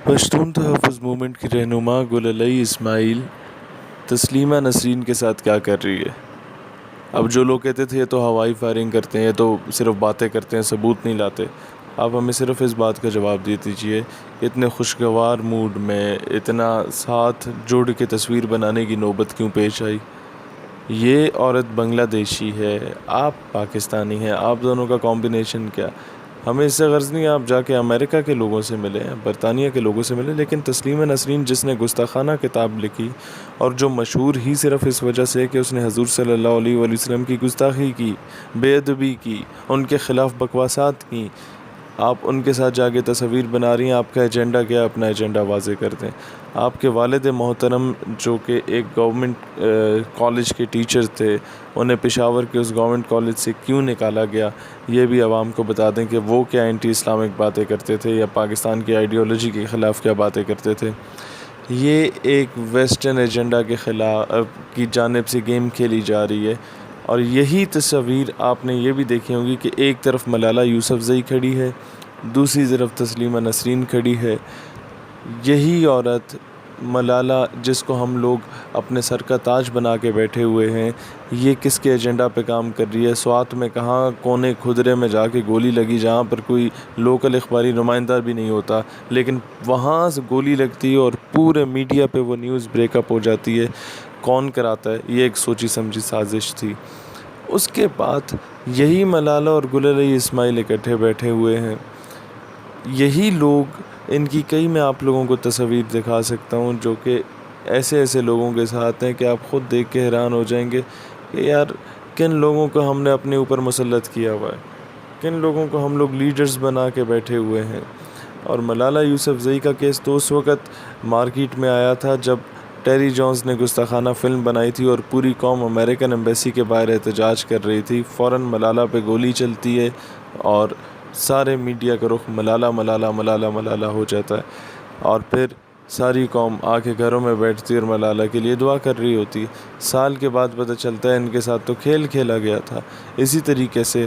پشتون تحفظ موومنٹ کی رہنما گل علی اسماعیل تسلیمہ نسرین کے ساتھ کیا کر رہی ہے؟ اب جو لوگ کہتے تھے یہ تو ہوائی فائرنگ کرتے ہیں، یہ تو صرف باتیں کرتے ہیں، ثبوت نہیں لاتے، آپ ہمیں صرف اس بات کا جواب دے دیجئے اتنے خوشگوار موڈ میں اتنا ساتھ جوڑ کے تصویر بنانے کی نوبت کیوں پیش آئی؟ یہ عورت بنگلہ دیشی ہے، آپ پاکستانی ہیں، آپ دونوں کا کمبینیشن کیا؟ ہمیں اس سے غرض نہیں، آپ جا کے امریکہ کے لوگوں سے ملیں، برطانیہ کے لوگوں سے ملیں، لیکن تسلیمہ نسرین جس نے گستاخانہ کتاب لکھی اور جو مشہور ہی صرف اس وجہ سے کہ اس نے حضور صلی اللہ علیہ وآلہ وسلم کی گستاخی کی، بے ادبی کی، ان کے خلاف بکواسات کی، آپ ان کے ساتھ جا کے تصاویر بنا رہی ہیں۔ آپ کا ایجنڈا کیا؟ اپنا ایجنڈا واضح کر دیں۔ آپ کے والد محترم جو کہ ایک گورنمنٹ کالج کے ٹیچر تھے، انہیں پشاور کے اس گورنمنٹ کالج سے کیوں نکالا گیا، یہ بھی عوام کو بتا دیں کہ وہ کیا اینٹی اسلامک باتیں کرتے تھے یا پاکستان کی آئیڈیالوجی کے خلاف کیا باتیں کرتے تھے۔ یہ ایک ویسٹرن ایجنڈا کے خلاف کی جانب سے گیم کھیلی جا رہی ہے، اور یہی تصاویر آپ نے یہ بھی دیکھی ہوں گی کہ ایک طرف ملالہ یوسفزئی کھڑی ہے، دوسری طرف تسلیمہ نسرین کھڑی ہے۔ یہی عورت ملالہ جس کو ہم لوگ اپنے سر کا تاج بنا کے بیٹھے ہوئے ہیں، یہ کس کے ایجنڈا پہ کام کر رہی ہے؟ سوات میں کہاں کونے کھدرے میں جا کے گولی لگی جہاں پر کوئی لوکل اخباری نمائندہ بھی نہیں ہوتا، لیکن وہاں سے گولی لگتی ہے اور پورے میڈیا پہ وہ نیوز بریک اپ ہو جاتی ہے۔ کون کراتا ہے؟ یہ ایک سوچی سمجھی سازش تھی۔ اس کے بعد یہی ملالہ اور گل علی اسماعیل اکٹھے بیٹھے ہوئے ہیں۔ یہی لوگ، ان کی کئی میں آپ لوگوں کو تصاویر دکھا سکتا ہوں جو کہ ایسے لوگوں کے ساتھ ہیں کہ آپ خود دیکھ کے حیران ہو جائیں گے کہ یار کن لوگوں کو ہم نے اپنے اوپر مسلط کیا ہوا ہے، کن لوگوں کو ہم لوگ لیڈرز بنا کے بیٹھے ہوئے ہیں۔ اور ملالہ یوسفزئی کا کیس تو اس وقت مارکیٹ میں آیا تھا جب ٹیری جونز نے گستاخانہ فلم بنائی تھی اور پوری قوم امریکن ایمبیسی کے باہر احتجاج کر رہی تھی، فوراً ملالہ پہ گولی چلتی ہے اور سارے میڈیا کا رخ ملالہ ملالہ ملالہ ملالہ ہو جاتا ہے، اور پھر ساری قوم آ کے گھروں میں بیٹھتی ہے اور ملالہ کے لیے دعا کر رہی ہوتی ہے۔ سال کے بعد پتہ چلتا ہے ان کے ساتھ تو کھیل کھیلا گیا تھا۔ اسی طریقے سے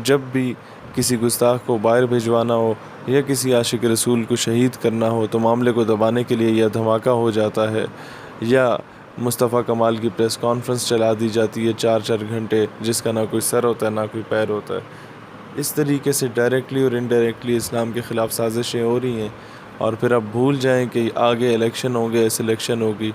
جب بھی کسی گستاخ کو باہر بھجوانا ہو یا کسی عاشق رسول کو شہید کرنا ہو تو معاملے کو دبانے کے لیے یا دھماکہ ہو جاتا ہے یا مصطفیٰ کمال کی پریس کانفرنس چلا دی جاتی ہے 4 گھنٹے، جس کا نہ کوئی سر ہوتا ہے نہ کوئی پیر ہوتا ہے۔ اس طریقے سے ڈائریکٹلی اور انڈائریکٹلی اسلام کے خلاف سازشیں ہو رہی ہیں، اور پھر اب بھول جائیں کہ آگے الیکشن ہوں گے، سلیکشن ہوگی،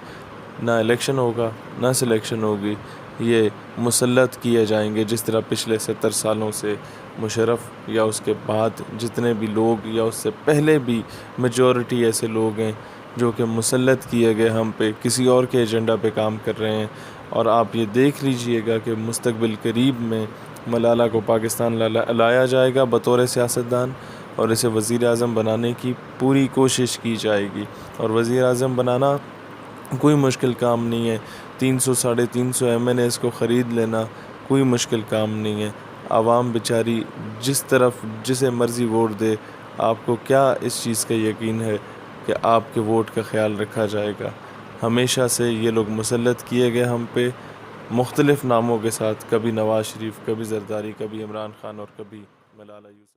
نہ الیکشن ہوگا نہ سلیکشن ہوگی، یہ مسلط کیے جائیں گے جس طرح پچھلے 70 سالوں سے مشرف یا اس کے بعد جتنے بھی لوگ یا اس سے پہلے بھی میجورٹی ایسے لوگ ہیں جو کہ مسلط کیے گئے ہم پہ کسی اور کے ایجنڈا پہ کام کر رہے ہیں۔ اور آپ یہ دیکھ لیجئے گا کہ مستقبل قریب میں ملالہ کو پاکستان لایا جائے گا بطور سیاستدان، اور اسے وزیر اعظم بنانے کی پوری کوشش کی جائے گی۔ اور وزیر اعظم بنانا کوئی مشکل کام نہیں ہے، 300 350 ایم این ایز کو خرید لینا کوئی مشکل کام نہیں ہے۔ عوام بیچاری جسے مرضی ووٹ دے، آپ کو کیا اس چیز کا یقین ہے کہ آپ کے ووٹ کا خیال رکھا جائے گا؟ ہمیشہ سے یہ لوگ مسلط کیے گئے ہم پہ مختلف ناموں کے ساتھ، کبھی نواز شریف، کبھی زرداری، کبھی عمران خان اور کبھی ملالہ یوسف۔